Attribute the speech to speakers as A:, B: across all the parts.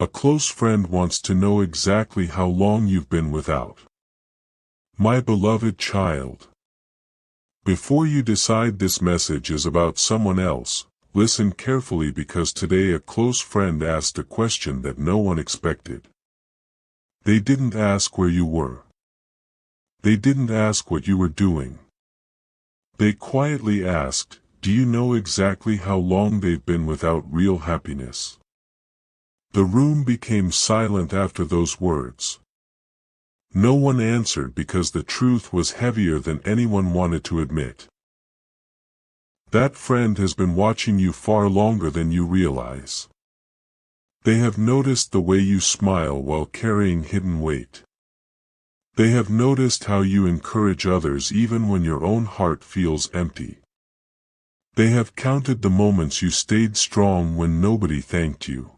A: A close friend wants to know exactly how long you've been without. My beloved child. Before you decide this message is about someone else, listen carefully because today a close friend asked a question that no one expected. They didn't ask where you were. They didn't ask what you were doing. They quietly asked, do you know exactly how long they've been without real happiness? The room became silent after those words. No one answered because the truth was heavier than anyone wanted to admit. That friend has been watching you far longer than you realize. They have noticed the way you smile while carrying hidden weight. They have noticed how you encourage others even when your own heart feels empty. They have counted the moments you stayed strong when nobody thanked you.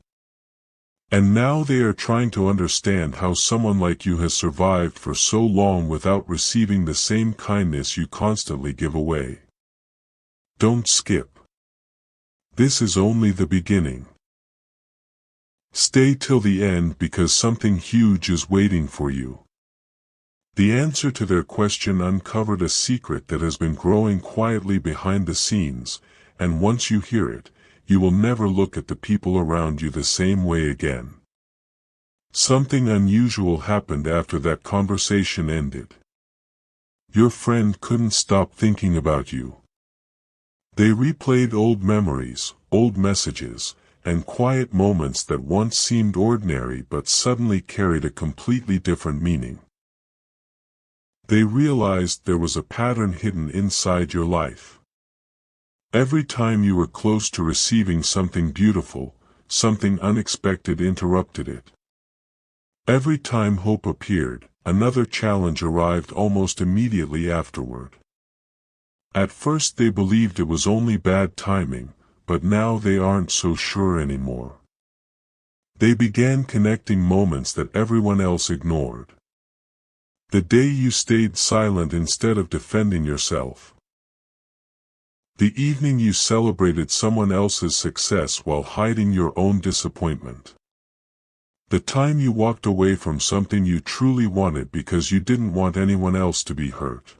A: And now they are trying to understand how someone like you has survived for so long without receiving the same kindness you constantly give away. Don't skip. This is only the beginning. Stay till the end because something huge is waiting for you. The answer to their question uncovered a secret that has been growing quietly behind the scenes, and once you hear it, you will never look at the people around you the same way again. Something unusual happened after that conversation ended. Your friend couldn't stop thinking about you. They replayed old memories, old messages, and quiet moments that once seemed ordinary but suddenly carried a completely different meaning. They realized there was a pattern hidden inside your life. Every time you were close to receiving something beautiful, something unexpected interrupted it. Every time hope appeared, another challenge arrived almost immediately afterward. At first they believed it was only bad timing, but now they aren't so sure anymore. They began connecting moments that everyone else ignored. The day you stayed silent instead of defending yourself. The evening you celebrated someone else's success while hiding your own disappointment. The time you walked away from something you truly wanted because you didn't want anyone else to be hurt.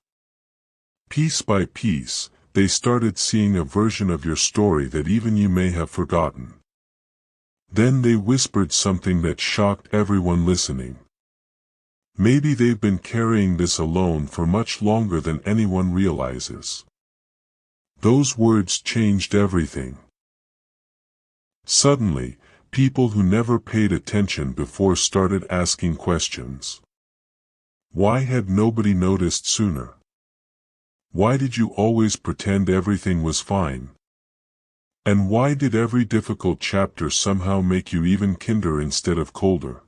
A: Piece by piece, they started seeing a version of your story that even you may have forgotten. Then they whispered something that shocked everyone listening. Maybe they've been carrying this alone for much longer than anyone realizes. Those words changed everything. Suddenly, people who never paid attention before started asking questions. Why had nobody noticed sooner? Why did you always pretend everything was fine? And why did every difficult chapter somehow make you even kinder instead of colder?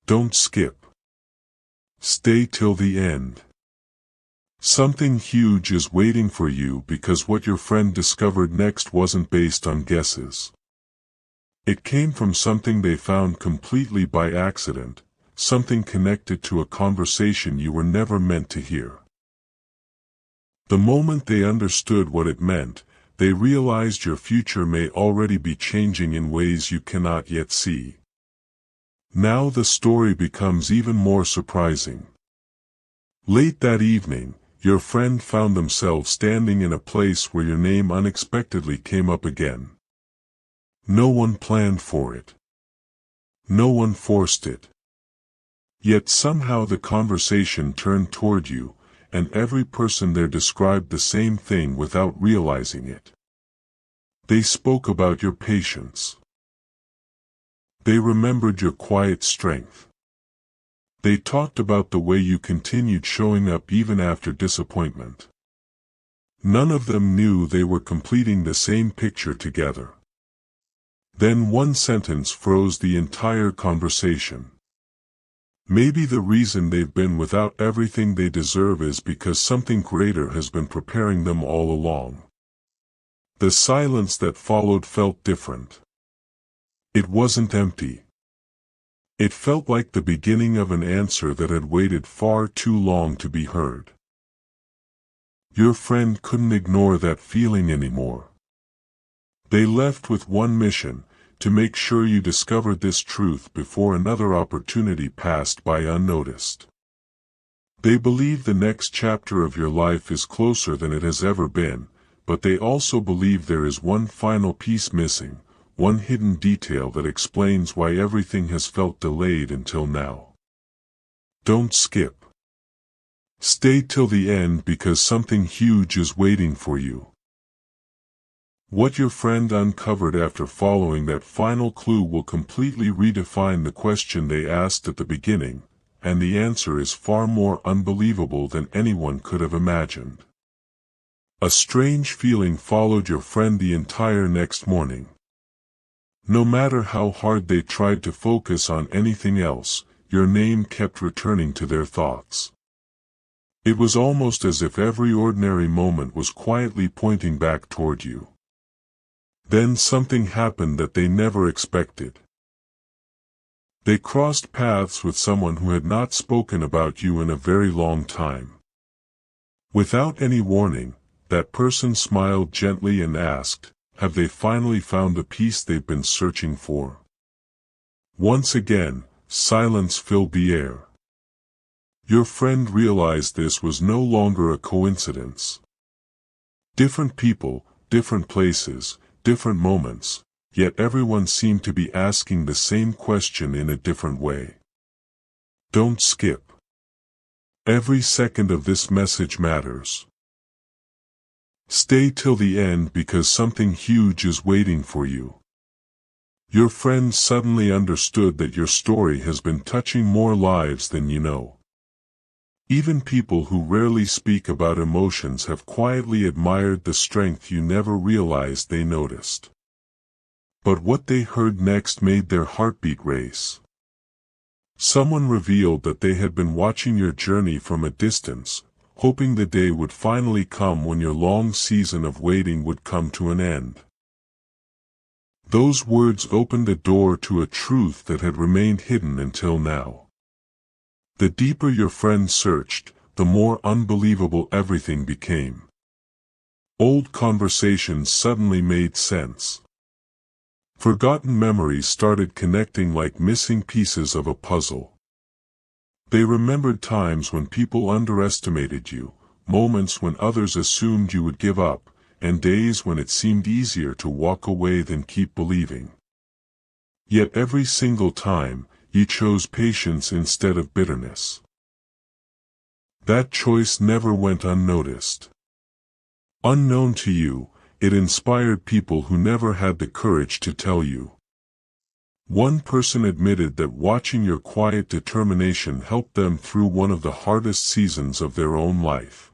A: Don't skip. Stay till the end. Something huge is waiting for you because what your friend discovered next wasn't based on guesses. It came from something they found completely by accident, something connected to a conversation you were never meant to hear. The moment they understood what it meant, they realized your future may already be changing in ways you cannot yet see. Now the story becomes even more surprising. Late that evening, your friend found themselves standing in a place where your name unexpectedly came up again. No one planned for it. No one forced it. Yet somehow the conversation turned toward you, and every person there described the same thing without realizing it. They spoke about your patience. They remembered your quiet strength. They talked about the way you continued showing up even after disappointment. None of them knew they were completing the same picture together. Then one sentence froze the entire conversation. Maybe the reason they've been without everything they deserve is because something greater has been preparing them all along. The silence that followed felt different. It wasn't empty. It felt like the beginning of an answer that had waited far too long to be heard. Your friend couldn't ignore that feeling anymore. They left with one mission, to make sure you discovered this truth before another opportunity passed by unnoticed. They believe the next chapter of your life is closer than it has ever been, but they also believe there is one final piece missing, one hidden detail that explains why everything has felt delayed until now. Don't skip. Stay till the end because something huge is waiting for you. What your friend uncovered after following that final clue will completely redefine the question they asked at the beginning, and the answer is far more unbelievable than anyone could have imagined. A strange feeling followed your friend the entire next morning. No matter how hard they tried to focus on anything else, your name kept returning to their thoughts. It was almost as if every ordinary moment was quietly pointing back toward you. Then something happened that they never expected. They crossed paths with someone who had not spoken about you in a very long time. Without any warning, that person smiled gently and asked, "Have they finally found the peace they've been searching for?" Once again, silence filled the air. Your friend realized this was no longer a coincidence. Different people, different places, different moments, yet everyone seemed to be asking the same question in a different way. Don't skip. Every second of this message matters. Stay till the end because something huge is waiting for you. Your friend suddenly understood that your story has been touching more lives than you know. Even people who rarely speak about emotions have quietly admired the strength you never realized they noticed. But what they heard next made their heartbeat race. Someone revealed that they had been watching your journey from a distance, hoping the day would finally come when your long season of waiting would come to an end. Those words opened a door to a truth that had remained hidden until now. The deeper your friend searched, the more unbelievable everything became. Old conversations suddenly made sense. Forgotten memories started connecting like missing pieces of a puzzle. They remembered times when people underestimated you, moments when others assumed you would give up, and days when it seemed easier to walk away than keep believing. Yet every single time, you chose patience instead of bitterness. That choice never went unnoticed. Unknown to you, it inspired people who never had the courage to tell you. One person admitted that watching your quiet determination helped them through one of the hardest seasons of their own life.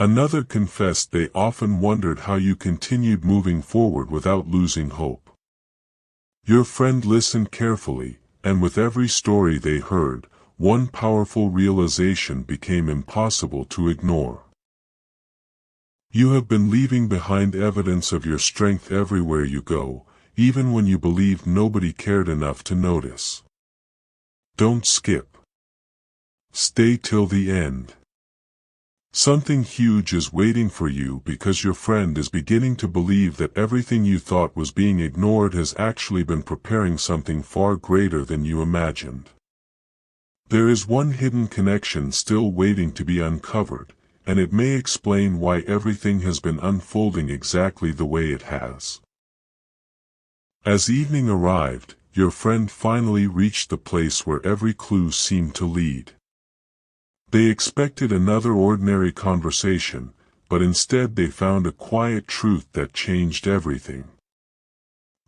A: Another confessed they often wondered how you continued moving forward without losing hope. Your friend listened carefully, and with every story they heard, one powerful realization became impossible to ignore. You have been leaving behind evidence of your strength everywhere you go, even when you believed nobody cared enough to notice. Don't skip. Stay till the end. Something huge is waiting for you because your friend is beginning to believe that everything you thought was being ignored has actually been preparing something far greater than you imagined. There is one hidden connection still waiting to be uncovered, and it may explain why everything has been unfolding exactly the way it has. As evening arrived, your friend finally reached the place where every clue seemed to lead. They expected another ordinary conversation, but instead they found a quiet truth that changed everything.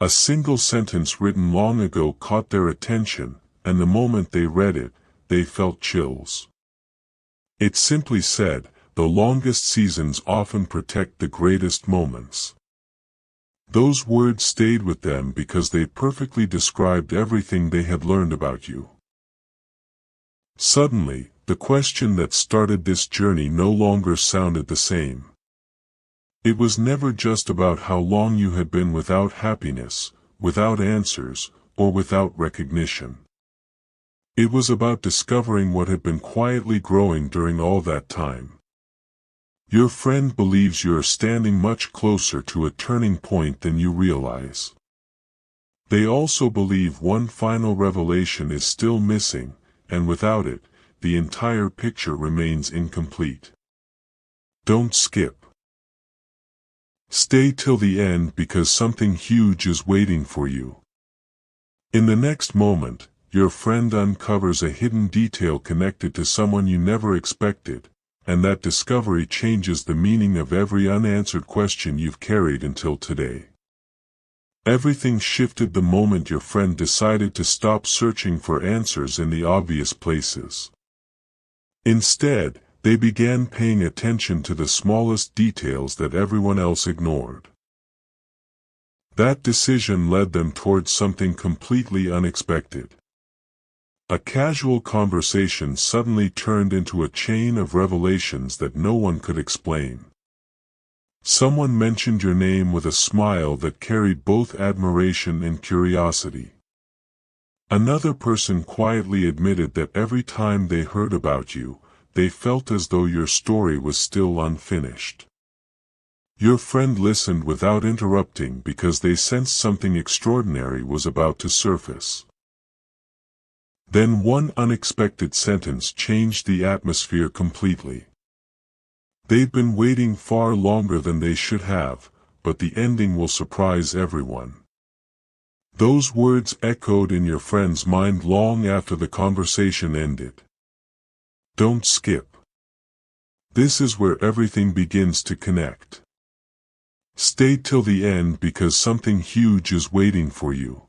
A: A single sentence written long ago caught their attention, and the moment they read it, they felt chills. It simply said, "The longest seasons often protect the greatest moments." Those words stayed with them because they perfectly described everything they had learned about you. Suddenly, the question that started this journey no longer sounded the same. It was never just about how long you had been without happiness, without answers, or without recognition. It was about discovering what had been quietly growing during all that time. Your friend believes you are standing much closer to a turning point than you realize. They also believe one final revelation is still missing, and without it, the entire picture remains incomplete. Don't skip. Stay till the end because something huge is waiting for you. In the next moment, your friend uncovers a hidden detail connected to someone you never expected, and that discovery changes the meaning of every unanswered question you've carried until today. Everything shifted the moment your friend decided to stop searching for answers in the obvious places. Instead, they began paying attention to the smallest details that everyone else ignored. That decision led them towards something completely unexpected. A casual conversation suddenly turned into a chain of revelations that no one could explain. Someone mentioned your name with a smile that carried both admiration and curiosity. Another person quietly admitted that every time they heard about you, they felt as though your story was still unfinished. Your friend listened without interrupting because they sensed something extraordinary was about to surface. Then one unexpected sentence changed the atmosphere completely. They've been waiting far longer than they should have, but the ending will surprise everyone. Those words echoed in your friend's mind long after the conversation ended. Don't skip. This is where everything begins to connect. Stay till the end because something huge is waiting for you.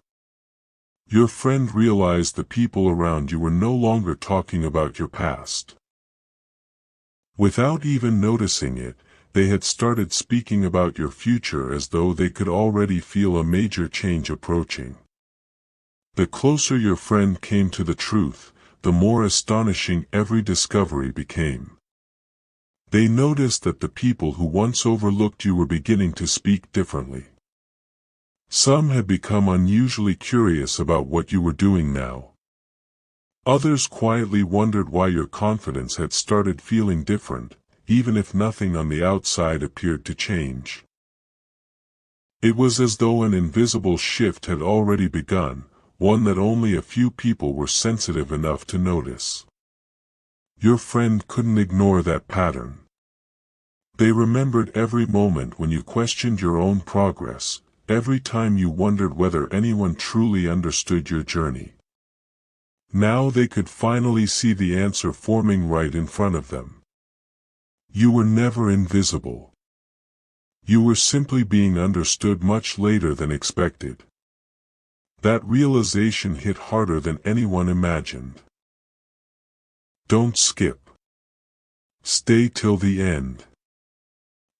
A: Your friend realized the people around you were no longer talking about your past. Without even noticing it, they had started speaking about your future as though they could already feel a major change approaching. The closer your friend came to the truth, the more astonishing every discovery became. They noticed that the people who once overlooked you were beginning to speak differently. Some had become unusually curious about what you were doing now. Others quietly wondered why your confidence had started feeling different, even if nothing on the outside appeared to change. It was as though an invisible shift had already begun, one that only a few people were sensitive enough to notice. Your friend couldn't ignore that pattern. They remembered every moment when you questioned your own progress, every time you wondered whether anyone truly understood your journey. Now they could finally see the answer forming right in front of them. You were never invisible. You were simply being understood much later than expected. That realization hit harder than anyone imagined. Don't skip. Stay till the end.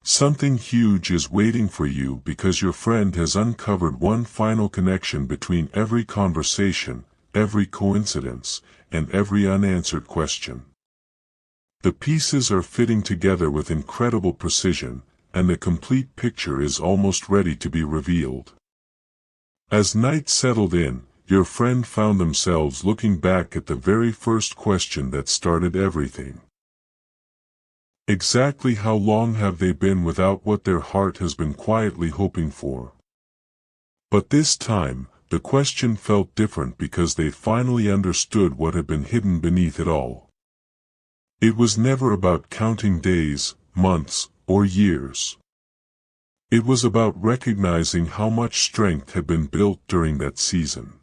A: Something huge is waiting for you because your friend has uncovered one final connection between every conversation, every coincidence, and every unanswered question. The pieces are fitting together with incredible precision, and the complete picture is almost ready to be revealed. As night settled in, your friend found themselves looking back at the very first question that started everything. Exactly how long have they been without what their heart has been quietly hoping for? But this time, the question felt different because they finally understood what had been hidden beneath it all. It was never about counting days, months, or years. It was about recognizing how much strength had been built during that season.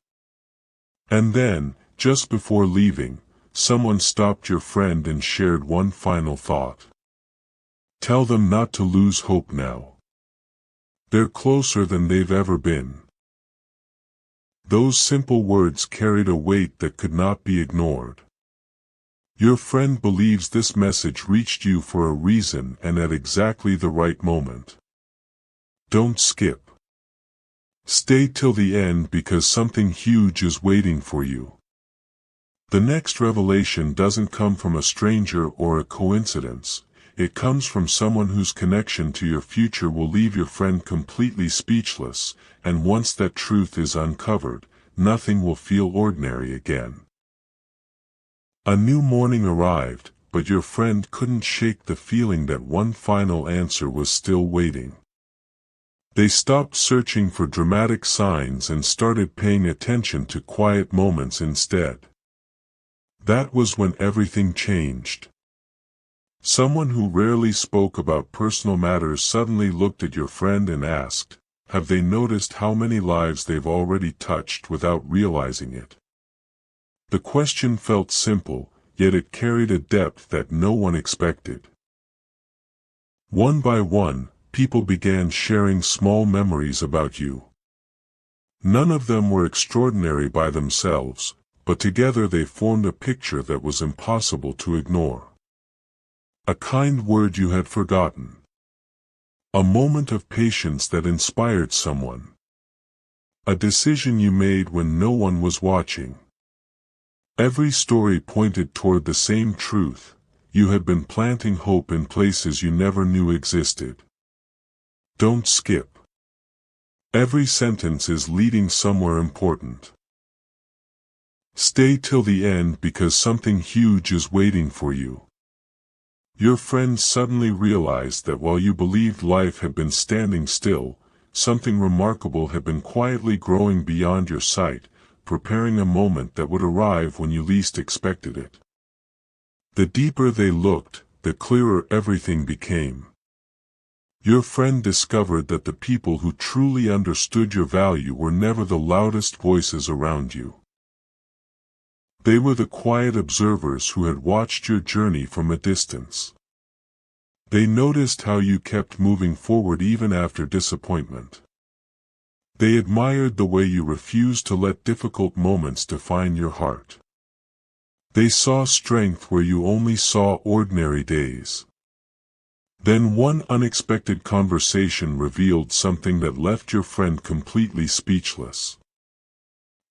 A: And then, just before leaving, someone stopped your friend and shared one final thought. Tell them not to lose hope now. They're closer than they've ever been. Those simple words carried a weight that could not be ignored. Your friend believes this message reached you for a reason and at exactly the right moment. Don't skip. Stay till the end because something huge is waiting for you. The next revelation doesn't come from a stranger or a coincidence. It comes from someone whose connection to your future will leave your friend completely speechless, and once that truth is uncovered, nothing will feel ordinary again. A new morning arrived, but your friend couldn't shake the feeling that one final answer was still waiting. They stopped searching for dramatic signs and started paying attention to quiet moments instead. That was when everything changed. Someone who rarely spoke about personal matters suddenly looked at your friend and asked, "Have they noticed how many lives they've already touched without realizing it?" The question felt simple, yet it carried a depth that no one expected. One by one, people began sharing small memories about you. None of them were extraordinary by themselves, but together they formed a picture that was impossible to ignore. A kind word you had forgotten. A moment of patience that inspired someone. A decision you made when no one was watching. Every story pointed toward the same truth: you had been planting hope in places you never knew existed. Don't skip. Every sentence is leading somewhere important. Stay till the end because something huge is waiting for you. Your friend suddenly realized that while you believed life had been standing still, something remarkable had been quietly growing beyond your sight, preparing a moment that would arrive when you least expected it. The deeper they looked, the clearer everything became. Your friend discovered that the people who truly understood your value were never the loudest voices around you. They were the quiet observers who had watched your journey from a distance. They noticed how you kept moving forward even after disappointment. They admired the way you refused to let difficult moments define your heart. They saw strength where you only saw ordinary days. Then one unexpected conversation revealed something that left your friend completely speechless.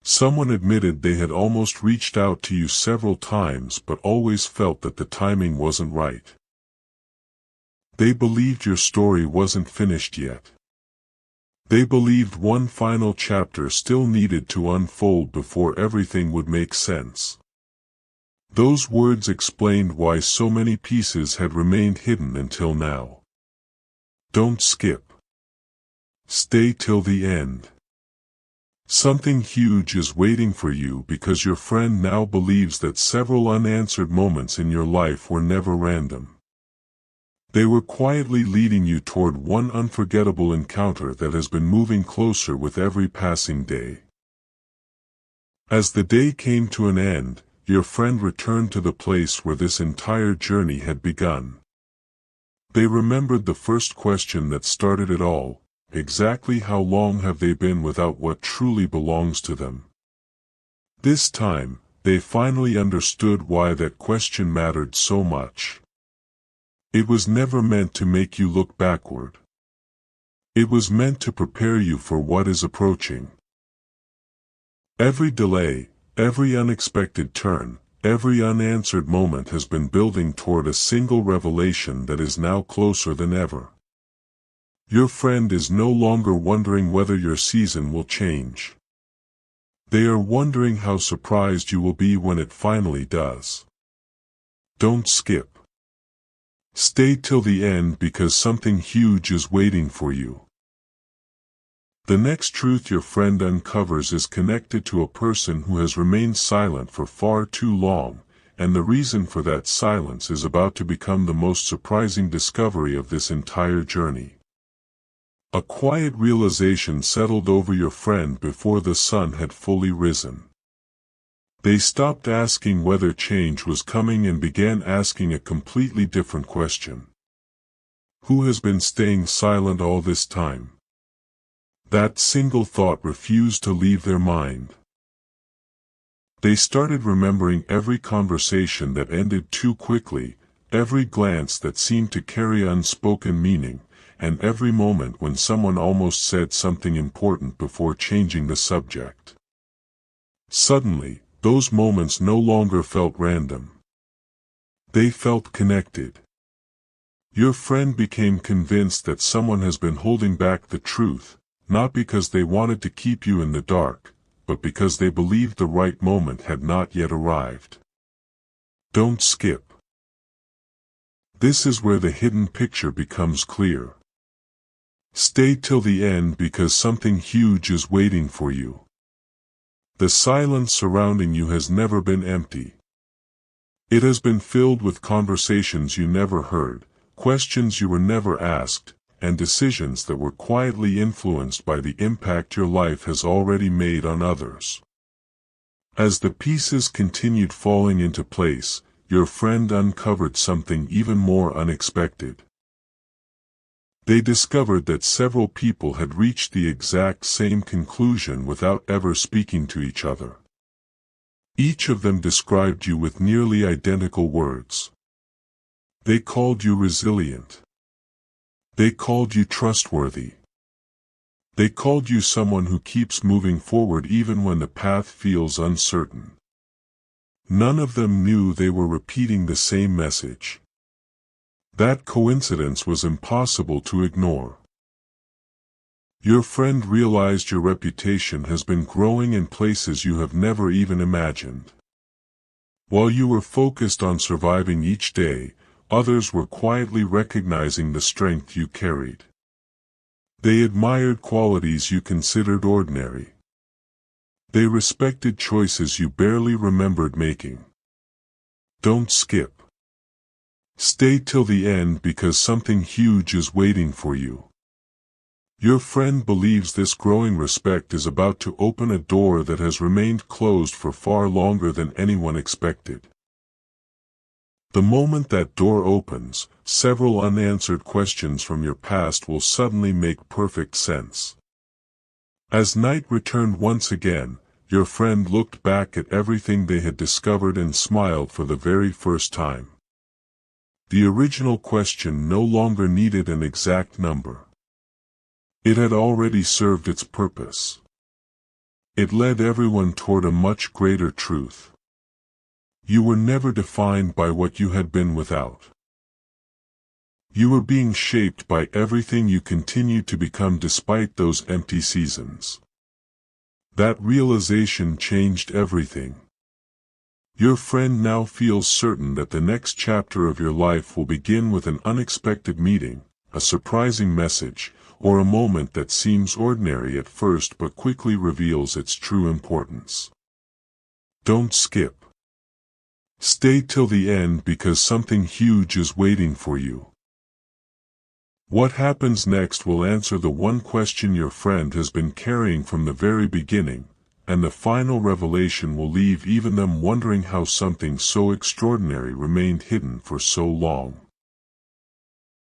A: Someone admitted they had almost reached out to you several times but always felt that the timing wasn't right. They believed your story wasn't finished yet. They believed one final chapter still needed to unfold before everything would make sense. Those words explained why so many pieces had remained hidden until now. Don't skip. Stay till the end. Something huge is waiting for you because your friend now believes that several unanswered moments in your life were never random. They were quietly leading you toward one unforgettable encounter that has been moving closer with every passing day. As the day came to an end, your friend returned to the place where this entire journey had begun. They remembered the first question that started it all: exactly how long have they been without what truly belongs to them? This time, they finally understood why that question mattered so much. It was never meant to make you look backward. It was meant to prepare you for what is approaching. Every delay, every unexpected turn, every unanswered moment has been building toward a single revelation that is now closer than ever. Your friend is no longer wondering whether your season will change. They are wondering how surprised you will be when it finally does. Don't skip. Stay till the end because something huge is waiting for you. The next truth your friend uncovers is connected to a person who has remained silent for far too long, and the reason for that silence is about to become the most surprising discovery of this entire journey. A quiet realization settled over your friend before the sun had fully risen. They stopped asking whether change was coming and began asking a completely different question. Who has been staying silent all this time? That single thought refused to leave their mind. They started remembering every conversation that ended too quickly, every glance that seemed to carry unspoken meaning, and every moment when someone almost said something important before changing the subject. Suddenly, those moments no longer felt random. They felt connected. Your friend became convinced that someone has been holding back the truth, not because they wanted to keep you in the dark, but because they believed the right moment had not yet arrived. Don't skip. This is where the hidden picture becomes clear. Stay till the end because something huge is waiting for you. The silence surrounding you has never been empty. It has been filled with conversations you never heard, questions you were never asked, and decisions that were quietly influenced by the impact your life has already made on others. As the pieces continued falling into place, your friend uncovered something even more unexpected. They discovered that several people had reached the exact same conclusion without ever speaking to each other. Each of them described you with nearly identical words. They called you resilient. They called you trustworthy. They called you someone who keeps moving forward even when the path feels uncertain. None of them knew they were repeating the same message. That coincidence was impossible to ignore. Your friend realized your reputation has been growing in places you have never even imagined. While you were focused on surviving each day, others were quietly recognizing the strength you carried. They admired qualities you considered ordinary. They respected choices you barely remembered making. Don't skip. Stay till the end because something huge is waiting for you. Your friend believes this growing respect is about to open a door that has remained closed for far longer than anyone expected. The moment that door opens, several unanswered questions from your past will suddenly make perfect sense. As night returned once again, your friend looked back at everything they had discovered and smiled for the very first time. The original question no longer needed an exact number. It had already served its purpose. It led everyone toward a much greater truth. You were never defined by what you had been without. You were being shaped by everything you continued to become despite those empty seasons. That realization changed everything. Your friend now feels certain that the next chapter of your life will begin with an unexpected meeting, a surprising message, or a moment that seems ordinary at first but quickly reveals its true importance. Don't skip. Stay till the end because something huge is waiting for you. What happens next will answer the one question your friend has been carrying from the very beginning, and the final revelation will leave even them wondering how something so extraordinary remained hidden for so long.